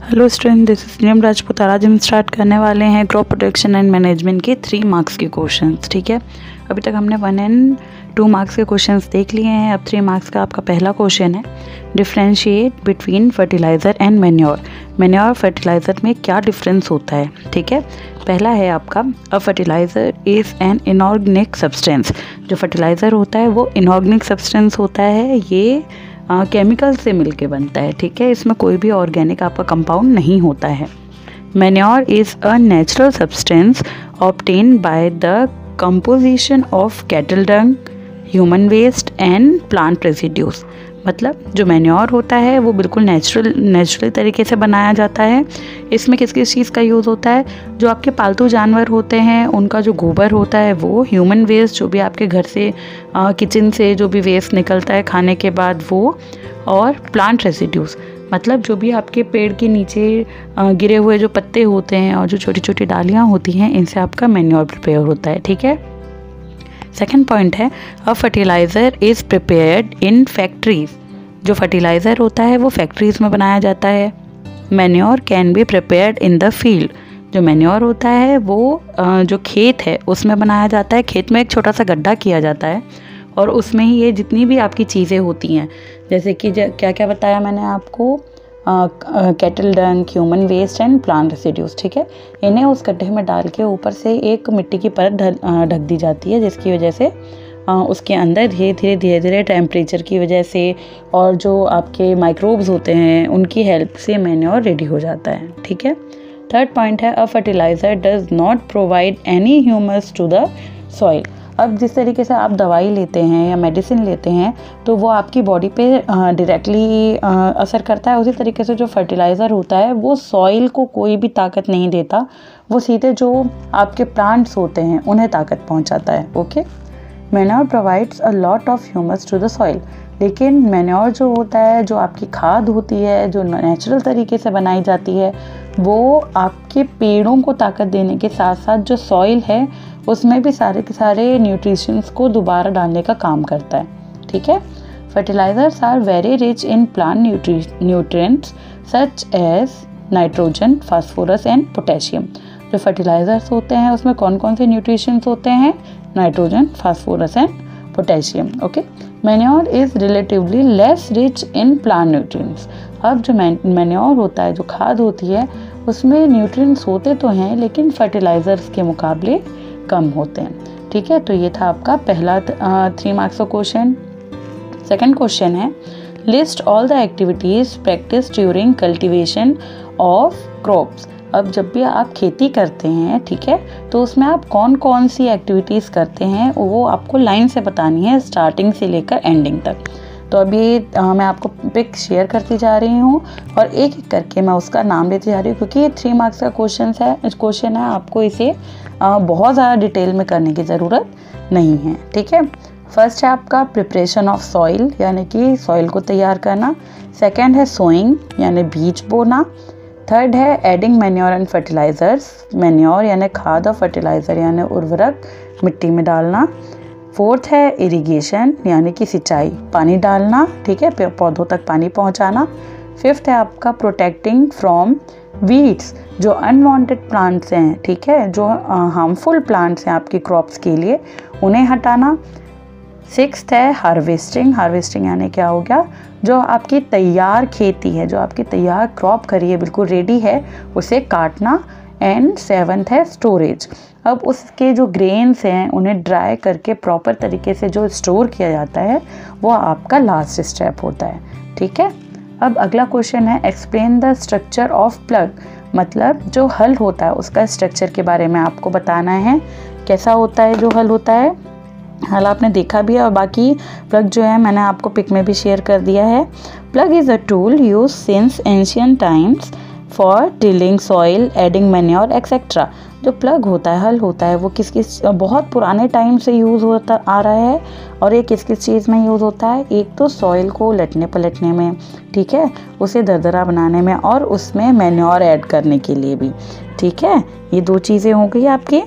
Hello student, this is नीलम राजपूत। आज हम start करने वाले हैं क्रॉप प्रोटेक्शन एंड मैनेजमेंट के 3 मार्क्स के क्वेश्चंस। ठीक है, अभी तक हमने 1 एंड 2 मार्क्स के क्वेश्चंस देख लिए हैं। अब 3 मार्क्स का आपका पहला क्वेश्चन है, differentiate between fertiliser and manure. Manure fertiliser में क्या डिफरेंस होता है। ठीक है, पहला है आपका, a fertilizer is an inorganic substance. जो फर्टिलाइज़र होता है वो इनऑर्गेनिक सब्सटेंस होता है, ये केमिकल से मिलके बनता है। ठीक है, इसमें कोई भी ऑर्गेनिक आपका कंपाउंड नहीं होता है। Manure is a natural substance obtained by the composition of cattle dung, human waste and plant residues. मतलब जो मैन्योर होता है वो बिल्कुल नेचुरल तरीके से बनाया जाता है। इसमें किस किस चीज़ का यूज़ होता है, जो आपके पालतू जानवर होते हैं उनका जो गोबर होता है वो, ह्यूमन वेस्ट जो भी आपके घर से किचन से जो भी वेस्ट निकलता है खाने के बाद वो, और प्लांट रेसिड्यूज मतलब जो भी आपके पेड़ के नीचे गिरे हुए जो पत्ते होते हैं और जो छोटी छोटी डालियाँ होती हैं, इनसे आपका मैन्योर प्रिपेयर होता है। ठीक है, सेकेंड पॉइंट है, a fertilizer is prepared in factories. जो फर्टिलाइज़र होता है वो फैक्ट्रीज़ में बनाया जाता है। Manure can be prepared in the field. जो मैन्योर होता है वो जो खेत है उसमें बनाया जाता है। खेत में एक छोटा सा गड्ढा किया जाता है और उसमें ही ये जितनी भी आपकी चीज़ें होती हैं, जैसे कि क्या क्या बताया मैंने आपको, cattle dung, human waste and plant residues. ठीक है, इन्हें उस गड्ढे में डाल के ऊपर से एक मिट्टी की परत ढक दी जाती है, जिसकी वजह से उसके अंदर धीरे धीरे टेम्परेचर की वजह से और जो आपके माइक्रोब्स होते हैं उनकी हेल्प से मैन्योर रेडी हो जाता है। ठीक है, थर्ड पॉइंट है, a fertilizer does not provide any humus to the soil. अब जिस तरीके से आप दवाई लेते हैं या मेडिसिन लेते हैं तो वो आपकी बॉडी पे डायरेक्टली असर करता है, उसी तरीके से जो फर्टिलाइज़र होता है वो सॉइल को कोई भी ताकत नहीं देता, वो सीधे जो आपके प्लांट्स होते हैं उन्हें ताकत पहुंचाता है। Okay, manure provides a lot of humus to the soil. लेकिन मैन्योर जो होता है, जो आपकी खाद होती है, जो नेचुरल तरीके से बनाई जाती है, वो आपके पेड़ों को ताकत देने के साथ साथ जो सॉइल है उसमें भी सारे के सारे न्यूट्रिशंस को दोबारा डालने का काम करता है। ठीक है, fertilisers are very rich in plant nutrients such as nitrogen, phosphorus and potassium. जो फर्टिलाइजर्स होते हैं उसमें कौन कौन से न्यूट्रिशंस होते हैं, nitrogen, phosphorus and potassium. Okay, manure is relatively less rich in plant nutrients. अब जो मैन्योर होता है, जो खाद होती है, उसमें न्यूट्रिएंट्स होते तो हैं लेकिन फर्टिलाइजर्स के मुकाबले कम होते हैं। ठीक है, तो ये था आपका पहला 3 मार्क्स का क्वेश्चन। सेकंड क्वेश्चन है, list all the activities practice during cultivation of crops. अब जब भी आप खेती करते हैं, ठीक है, तो उसमें आप कौन कौन सी एक्टिविटीज़ करते हैं वो आपको लाइन से बतानी है, स्टार्टिंग से लेकर एंडिंग तक। तो अभी मैं आपको पिक शेयर करती जा रही हूँ और एक एक करके मैं उसका नाम लेती जा रही हूँ, क्योंकि ये 3 मार्क्स का क्वेश्चन है, आपको इसे बहुत ज़्यादा डिटेल में करने की ज़रूरत नहीं है। ठीक है, फर्स्ट है आपका प्रिपरेशन ऑफ सॉइल, यानी कि सॉइल को तैयार करना। सेकेंड है सोइंग, यानी बीज बोना। थर्ड है adding manure and fertilisers, manure यानी खाद और फर्टिलाइज़र यानी उर्वरक मिट्टी में डालना। फोर्थ है इरिगेशन, यानी कि सिंचाई, पानी डालना। ठीक है, पौधों तक पानी पहुंचाना। फिफ्थ है आपका प्रोटेक्टिंग फ्रॉम वीड्स, जो अनवांटेड प्लांट्स हैं, ठीक है, जो हार्मफुल प्लांट्स हैं आपकी क्रॉप्स के लिए, उन्हें हटाना। सिक्स्थ है हार्वेस्टिंग, हार्वेस्टिंग यानी क्या हो गया, जो आपकी तैयार खेती है, जो आपकी तैयार क्रॉप खरी है, बिल्कुल रेडी है, उसे काटना। एंड सेवन्थ है स्टोरेज। अब उसके जो ग्रेन्स हैं उन्हें ड्राई करके प्रॉपर तरीके से जो स्टोर किया जाता है वो आपका लास्ट स्टेप होता है। ठीक है, अब अगला क्वेश्चन है, explain the structure of plug. मतलब जो हल होता है उसका स्ट्रक्चर के बारे में आपको बताना है, कैसा होता है जो हल होता है। हल आपने देखा भी है और बाकी प्लग जो है मैंने आपको पिक में भी शेयर कर दिया है। Plug is a tool use since ancient times for tilling soil, adding manure etcetera. जो प्लग होता है, हल होता है, वो किस बहुत पुराने टाइम से यूज़ होता आ रहा है। और ये किस किस चीज़ में यूज़ होता है, एक तो सॉइल को उलटने पलटने में, ठीक है, उसे दरदरा बनाने में, और उसमें मैन्योर ऐड करने के लिए भी। ठीक है, ये 2 चीज़ें हो गई आपकी।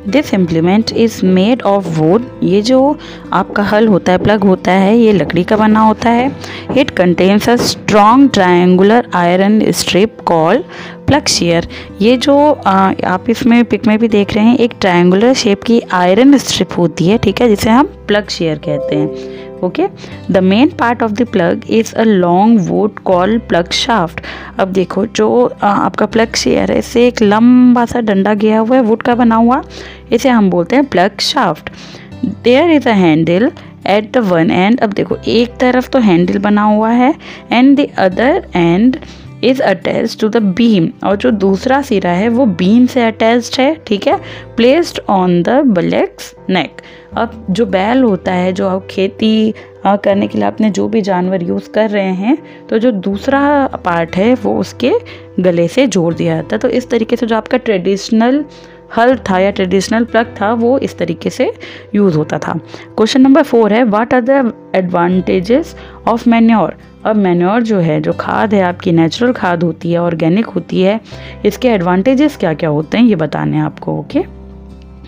This implement is made of would. ये जो आपका हल होता है, प्लग होता है, ये लकड़ी का बना होता है। It contains a strong triangular iron strip called plug share. ये जो आप इसमें पिक में भी देख रहे हैं, एक ट्रायंगुलर शेप की आयरन स्ट्रिप होती है, ठीक है, जिसे हम प्लग शेयर कहते हैं। Okay, the main part of the plug is a long would called plug shaft. अब देखो जो आपका प्लग शेयर है, इससे एक लंबा सा डंडा गया हुआ है, वुड का बना हुआ, इसे हम बोलते हैं plug shaft. There is a handle at the one end. अब देखो एक तरफ तो हैंडल बना हुआ है and the other end is attached to the beam, और जो दूसरा सिरा है वो बीम से अटैच्ड है, ठीक है, प्लेस्ड ऑन द बुलॉक्स नेक। अब जो बैल होता है, जो आप खेती करने के लिए आपने जो भी जानवर यूज़ कर रहे हैं, तो जो दूसरा पार्ट है वो उसके गले से जोड़ दिया जाता है। तो इस तरीके से जो आपका ट्रेडिशनल हल था या ट्रेडिशनल प्लग था वो इस तरीके से यूज़ होता था। क्वेश्चन नंबर 4 है, what are the advantages of manure. अब मैन्योर जो है, जो खाद है आपकी, नेचुरल खाद होती है, ऑर्गेनिक होती है, इसके एडवांटेजेस क्या क्या होते हैं ये बताने हैं आपको। ओके,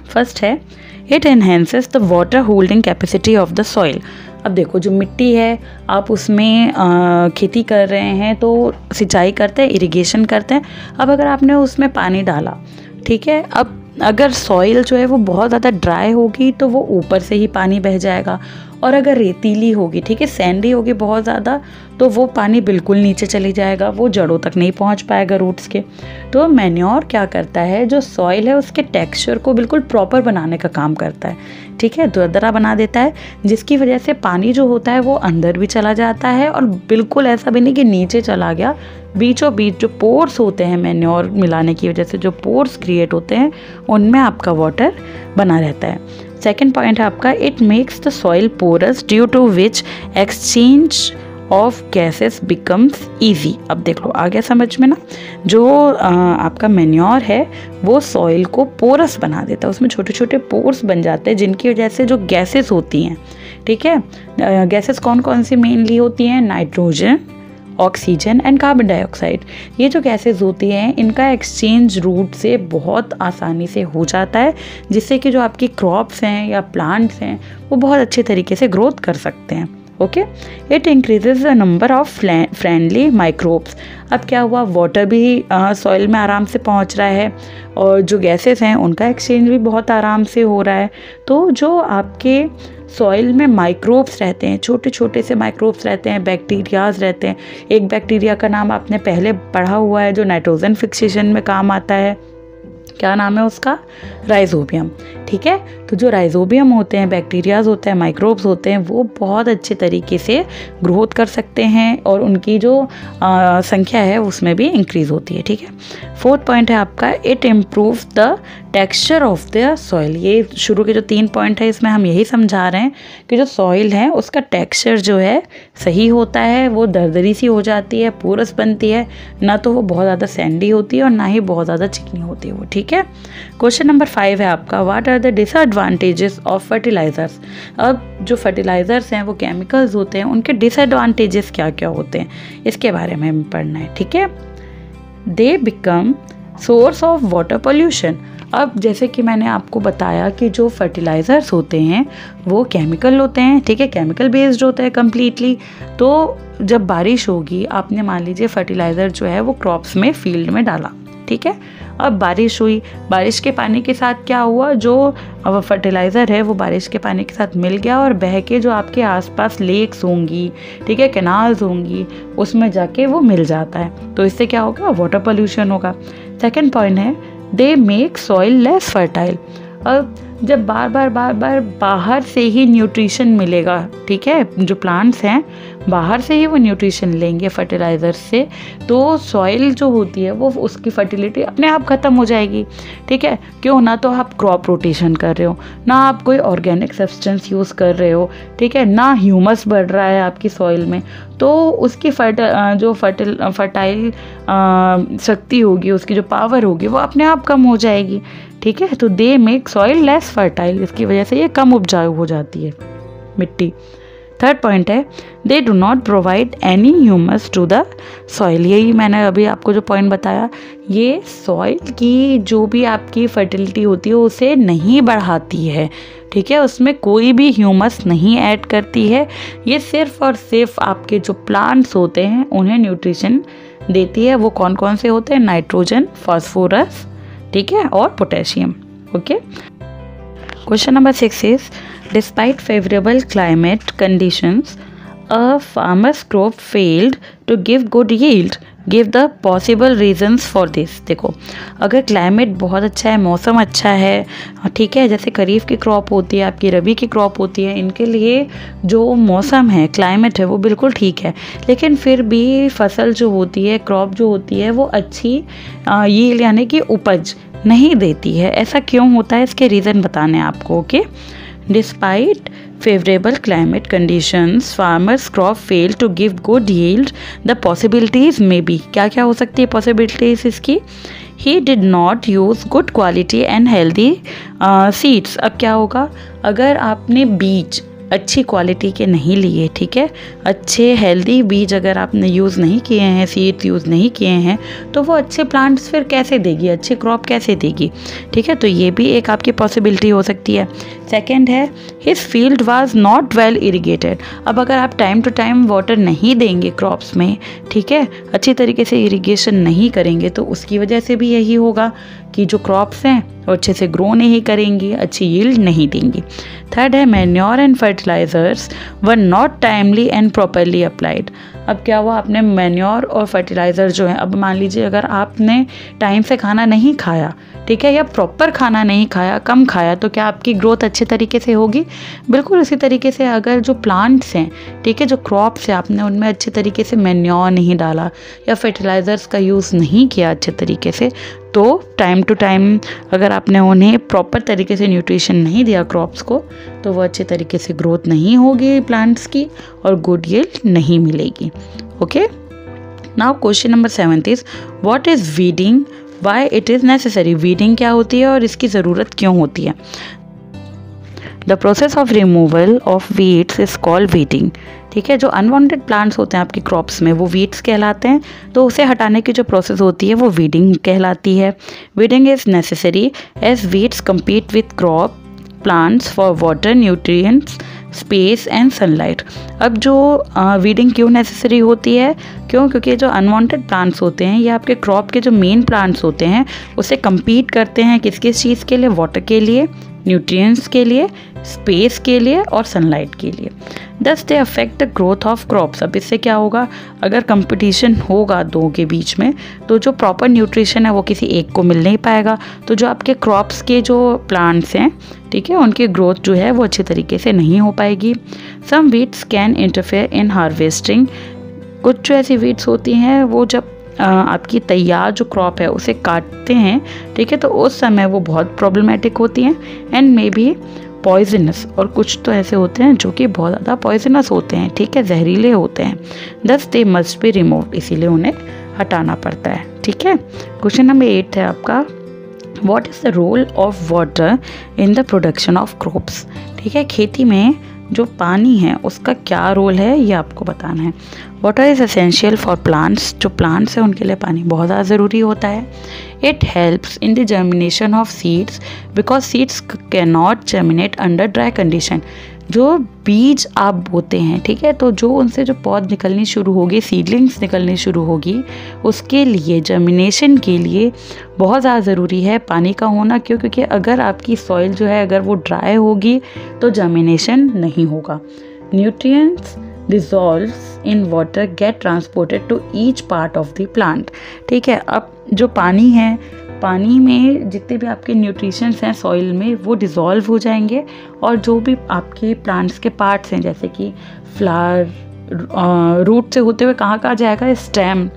फर्स्ट है it enhances the water holding capacity of the soil. अब देखो जो मिट्टी है, आप उसमें खेती कर रहे हैं तो सिंचाई करते हैं, इरिगेशन करते हैं। अब अगर आपने उसमें पानी डाला, ठीक है, अब अगर सॉइल जो है वो बहुत ज़्यादा ड्राई होगी तो वो ऊपर से ही पानी बह जाएगा, और अगर रेतीली होगी, ठीक है, सैंडी होगी बहुत ज़्यादा, तो वो पानी बिल्कुल नीचे चली जाएगा, वो जड़ों तक नहीं पहुंच पाएगा, रूट्स के। तो मैन्योर क्या करता है, जो सॉइल है उसके टेक्सचर को बिल्कुल प्रॉपर बनाने का काम करता है, ठीक है, दरदरा बना देता है, जिसकी वजह से पानी जो होता है वो अंदर भी चला जाता है, और बिल्कुल ऐसा भी नहीं कि नीचे चला गया। बीचों बीच जो पोर्स होते हैं मैन्योर मिलाने की वजह से, जो पोर्स क्रिएट होते हैं, उनमें आपका वाटर बना रहता है। सेकेंड पॉइंट है आपका, it makes the soil porous due to which exchange of gases becomes easy. अब देख लो आ गया समझ में ना, जो आपका मैन्योर है वो सॉइल को पोरस बना देता है, उसमें छोटे छोटे पोर्स बन जाते हैं, जिनकी वजह से जो गैसेस होती हैं, ठीक है, गैसेस कौन कौन सी मेनली होती हैं, nitrogen, oxygen and carbon dioxide. ये जो गैसेस होती हैं इनका एक्सचेंज रूट से बहुत आसानी से हो जाता है, जिससे कि जो आपकी क्रॉप्स हैं या प्लांट्स हैं वो बहुत अच्छे तरीके से ग्रोथ कर सकते हैं। Okay, it increases the number of friendly microbes. अब क्या हुआ, वाटर भी सॉइल में आराम से पहुंच रहा है, और जो गैसेस हैं उनका एक्सचेंज भी बहुत आराम से हो रहा है। तो जो आपके सॉइल में माइक्रोब्स रहते हैं, छोटे छोटे से माइक्रोब्स रहते हैं, बैक्टीरियाज रहते हैं। एक बैक्टीरिया का नाम आपने पहले पढ़ा हुआ है जो नाइट्रोजन फिक्सेशन में काम आता है, क्या नाम है उसका, राइजोबियम, ठीक है। तो जो राइजोबियम होते हैं, बैक्टीरियाज होते हैं, माइक्रोब्स होते हैं, वो बहुत अच्छे तरीके से ग्रोथ कर सकते हैं, और उनकी जो संख्या है उसमें भी इंक्रीज होती है, ठीक है। फोर्थ पॉइंट है आपका, it improves the texture of the soil. ये शुरू के जो 3 पॉइंट है इसमें हम यही समझा रहे हैं कि जो सॉइल है उसका टेक्सचर जो है सही होता है, वो दरदरी सी हो जाती है, पोरस बनती है, ना तो वो बहुत ज़्यादा सैंडी होती है और ना ही बहुत ज़्यादा चिकनी होती है वो, ठीक है। क्वेश्चन नंबर 5 है आपका, what are the disadvantages of fertilisers. अब जो फर्टिलाइजर्स हैं वो केमिकल्स होते हैं, उनके डिसएडवांटेजेस क्या क्या होते हैं इसके बारे में हमें पढ़ना है, ठीक है। They become source of water pollution. अब जैसे कि मैंने आपको बताया कि जो फर्टिलाइज़र्स होते हैं वो केमिकल होते हैं, ठीक है, केमिकल बेस्ड होता है कम्प्लीटली। तो जब बारिश होगी, आपने मान लीजिए फर्टिलाइज़र जो है वो क्रॉप्स में फील्ड में डाला, ठीक है, अब बारिश हुई, बारिश के पानी के साथ क्या हुआ, जो फर्टिलाइज़र है वो बारिश के पानी के साथ मिल गया और बह के जो आपके आसपास लेक्स होंगी, ठीक है, कैनाल्स होंगी, उसमें जाके वो मिल जाता है। तो इससे क्या होगा, वाटर पोल्यूशन होगा। सेकेंड पॉइंट है, they make soil less fertile. अब जब बार बार बाहर से ही न्यूट्रिशन मिलेगा, ठीक है, जो प्लांट्स हैं बाहर से ही वो न्यूट्रिशन लेंगे फर्टिलाइज़र से, तो सॉइल जो होती है वो उसकी फर्टिलिटी अपने आप ख़त्म हो जाएगी, ठीक है। क्यों, ना तो आप क्रॉप रोटेशन कर रहे हो, ना आप कोई ऑर्गेनिक सब्सटेंस यूज़ कर रहे हो, ठीक है, ना ह्यूमस बढ़ रहा है आपकी सॉइल में, तो उसकी फर्टाइल शक्ति होगी, उसकी जो पावर होगी वो अपने आप कम हो जाएगी, ठीक है। तो they make soil less fertile, इसकी वजह से ये कम उपजाऊ हो जाती है मिट्टी। थर्ड पॉइंट है they do not provide any humus to the soil. यही मैंने अभी आपको जो पॉइंट बताया, ये सॉइल की जो भी आपकी फर्टिलिटी होती है उसे नहीं बढ़ाती है, ठीक है, उसमें कोई भी ह्यूमस नहीं ऐड करती है। ये सिर्फ और सिर्फ आपके जो प्लांट्स होते हैं उन्हें न्यूट्रिशन देती है। वो कौन कौन से होते हैं? नाइट्रोजन, फास्फोरस, ठीक है, और potassium. Okay, question number 6 is despite favourable climate conditions a farmer's crop failed to give good yield. Give the possible reasons for this. देखो, अगर क्लाइमेट बहुत अच्छा है, मौसम अच्छा है, ठीक है, जैसे खरीफ की क्रॉप होती है, आपकी रबी की क्रॉप होती है, इनके लिए जो मौसम है, क्लाइमेट है, वो बिल्कुल ठीक है, लेकिन फिर भी फसल जो होती है, क्रॉप जो होती है, वो अच्छी यील्ड यानी कि उपज नहीं देती है। ऐसा क्यों होता है? इसके रीज़न बताने हैं आपको। Okay, despite favorable climate conditions farmers crop fail to give good yield. The possibilities may be, क्या क्या हो सकती है possibilities इसकी? He did not use good quality and healthy seeds. अब क्या होगा? अगर आपने बीज अच्छी क्वालिटी के नहीं लिए, ठीक है, अच्छे हेल्दी बीज अगर आपने यूज़ नहीं किए हैं, सीड्स यूज़ नहीं किए हैं, तो वो अच्छे प्लांट्स फिर कैसे देगी, अच्छी क्रॉप कैसे देगी, ठीक है, तो ये भी एक आपकी पॉसिबिलिटी हो सकती है। सेकंड है his field was not well irrigated. अब अगर आप टाइम टू टाइम वाटर नहीं देंगे क्रॉप्स में, ठीक है, अच्छी तरीके से इरिगेशन नहीं करेंगे, तो उसकी वजह से भी यही होगा कि जो क्रॉप्स हैं वो अच्छे से ग्रो नहीं करेंगी, अच्छी यील्ड नहीं देंगी। थर्ड है manure and fertilisers were not timely and properly applied. अब क्या हुआ? आपने मैन्योर और फर्टिलाइज़र जो है, अब मान लीजिए अगर आपने टाइम से खाना नहीं खाया, ठीक है, या प्रॉपर खाना नहीं खाया, कम खाया, तो क्या आपकी ग्रोथ अच्छे तरीके से होगी? बिल्कुल उसी तरीके से अगर जो प्लांट्स हैं, ठीक है, जो क्रॉप्स हैं, आपने उनमें अच्छे तरीके से मैन्योर नहीं डाला या फर्टिलाइज़र्स का यूज़ नहीं किया अच्छे तरीके से, तो टाइम टू टाइम अगर आपने उन्हें प्रॉपर तरीके से न्यूट्रिशन नहीं दिया क्रॉप्स को, तो वो अच्छे तरीके से ग्रोथ नहीं होगी प्लांट्स की और गुड यील्ड नहीं मिलेगी। Okay, now question number 7 is what is weeding, why it is necessary. Weeding क्या होती है और इसकी ज़रूरत क्यों होती है? The process of removal of weeds is called weeding, ठीक है, जो अनवांटेड प्लांट्स होते हैं आपकी क्रॉप्स में वो वीड्स कहलाते हैं, तो उसे हटाने की जो प्रोसेस होती है वो वीडिंग कहलाती है। Weeding is necessary as weeds compete with crop plants for water, nutrients, space and sunlight. अब जो वीडिंग क्यों नेसेसरी होती है? क्योंकि जो अनवांटेड प्लांट्स होते हैं, ये आपके क्रॉप के जो मेन प्लांट्स होते हैं उसे कम्पीट करते हैं किस किस चीज़ के लिए? वाटर के लिए, न्यूट्रिएंट्स के लिए, स्पेस के लिए और सनलाइट के लिए। दस they affect the growth of crops. अब इससे क्या होगा? अगर कंपटीशन होगा दो के बीच में, तो जो प्रॉपर न्यूट्रिशन है वो किसी एक को मिल नहीं पाएगा, तो जो आपके क्रॉप्स के जो प्लांट्स हैं, ठीक है, उनकी ग्रोथ जो है वो अच्छे तरीके से नहीं हो पाएगी। Some weeds can interfere in harvesting. कुछ जो ऐसी वीड्स होती हैं वो जब आपकी तैयार जो क्रॉप है उसे काटते हैं, ठीक है, तो उस समय वो बहुत प्रॉब्लमेटिक होती हैं एंड मे बी पॉइजनस। और कुछ तो ऐसे होते हैं जो कि बहुत ज़्यादा पॉइजनस होते हैं, ठीक है, जहरीले होते हैं। दस दे मस्ट बी रिमूव्ड, इसीलिए उन्हें हटाना पड़ता है, ठीक है। क्वेश्चन नंबर 8 है आपका what is the role of water in the production of crops, ठीक है, खेती में जो पानी है उसका क्या रोल है ये आपको बताना है। Water is essential for plants. जो प्लांट्स हैं उनके लिए पानी बहुत ज़्यादा ज़रूरी होता है। It helps in the germination of seeds because seeds can not germinate under dry condition. जो बीज आप बोते हैं, ठीक है, तो जो उनसे जो पौध निकलनी शुरू होगी, सीडलिंग्स निकलनी शुरू होगी, उसके लिए जर्मिनेशन के लिए बहुत ज़्यादा ज़रूरी है पानी का होना। क्यों? क्योंकि अगर आपकी सॉइल जो है अगर वो ड्राई होगी तो जर्मिनेशन नहीं होगा। Nutrients dissolves in water get transported to each part of the plant, ठीक है। अब जो पानी है, पानी में जितने भी आपके न्यूट्रिशंस हैं सॉइल में वो डिज़ोल्व हो जाएंगे और जो भी आपके प्लांट्स के पार्ट्स हैं जैसे कि फ्लावर, रूट से होते हुए कहाँ कहाँ जाएगा? स्टेम,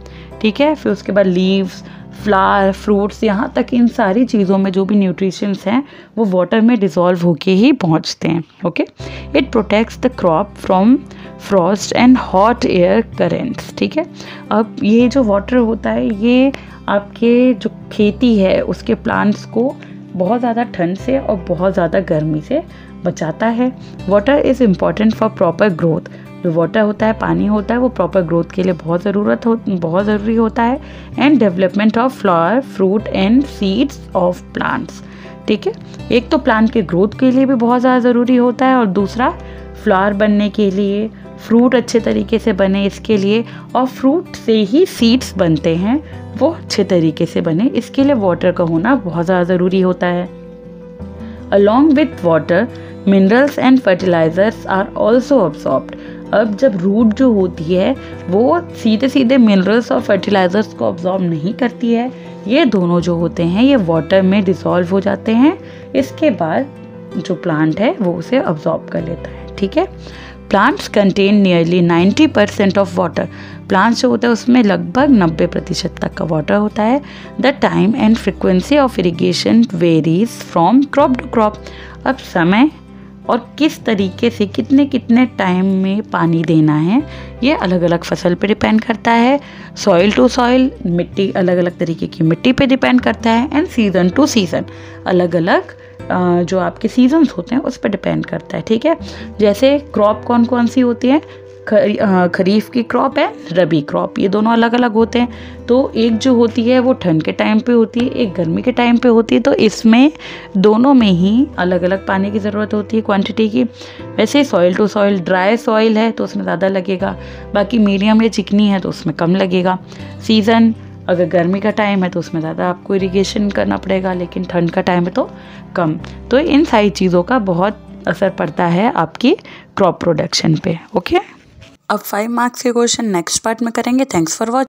ठीक है, फिर उसके बाद लीव्स, फ्लावर, फ्रूट्स, यहाँ तक इन सारी चीज़ों में जो भी न्यूट्रिशंस हैं वो वाटर में डिज़ोल्व होके ही पहुँचते हैं। Okay, it protects the crop from Frost and hot air currents, ठीक है। अब ये जो वाटर होता है ये आपके जो खेती है उसके प्लांट्स को बहुत ज़्यादा ठंड से और बहुत ज़्यादा गर्मी से बचाता है। Water is important for proper growth. जो वाटर होता है, पानी होता है, वो प्रॉपर ग्रोथ के लिए बहुत ज़रूरी होता है। And development of flower, fruit and seeds of plants. ठीक है, एक तो प्लांट के ग्रोथ के लिए भी बहुत ज़्यादा ज़रूरी होता है और दूसरा फ्लावर बनने के लिए, फ्रूट अच्छे तरीके से बने इसके लिए, और फ्रूट से ही सीड्स बनते हैं, वो अच्छे तरीके से बने इसके लिए वाटर का होना बहुत ज़्यादा ज़रूरी होता है। Along with water minerals and fertilisers are also absorbed. अब जब रूट जो होती है वो सीधे सीधे मिनरल्स और फर्टिलाइजर्स को अब्जॉर्ब नहीं करती है, ये दोनों जो होते हैं ये वाटर में डिसॉल्व हो जाते हैं। इसके बाद जो प्लांट है वो उसे अब्जॉर्ब कर लेता है। ठीक है, plants contain nearly 90% of water. Plants जो होता है उसमें लगभग 90% तक का वाटर होता है। The time and frequency of irrigation varies from crop to crop. अब समय और किस तरीके से कितने टाइम में पानी देना है ये अलग अलग फसल पे डिपेंड करता है। सॉइल टू सॉइल, मिट्टी अलग अलग तरीके की मिट्टी पे डिपेंड करता है। एंड सीज़न टू सीज़न, अलग अलग जो आपके सीजन्स होते हैं उस पर डिपेंड करता है। ठीक है, जैसे क्रॉप कौन कौन सी होती है, खरीफ की क्रॉप है, रबी क्रॉप, ये दोनों अलग अलग होते हैं। तो एक जो होती है वो ठंड के टाइम पे होती है, एक गर्मी के टाइम पे होती है। तो इसमें दोनों में ही अलग अलग पानी की ज़रूरत होती है, क्वांटिटी की। वैसे soil to soil, dry soil है तो उसमें ज़्यादा लगेगा, बाकी मीडियम या चिकनी है तो उसमें कम लगेगा। सीज़न, अगर गर्मी का टाइम है तो उसमें ज़्यादा आपको इरिगेशन करना पड़ेगा, लेकिन ठंड का टाइम है तो कम। तो इन सारी चीज़ों का बहुत असर पड़ता है आपकी क्रॉप प्रोडक्शन पे। ओके, अब 5 मार्क्स के क्वेश्चन नेक्स्ट पार्ट में करेंगे। Thanks for watching.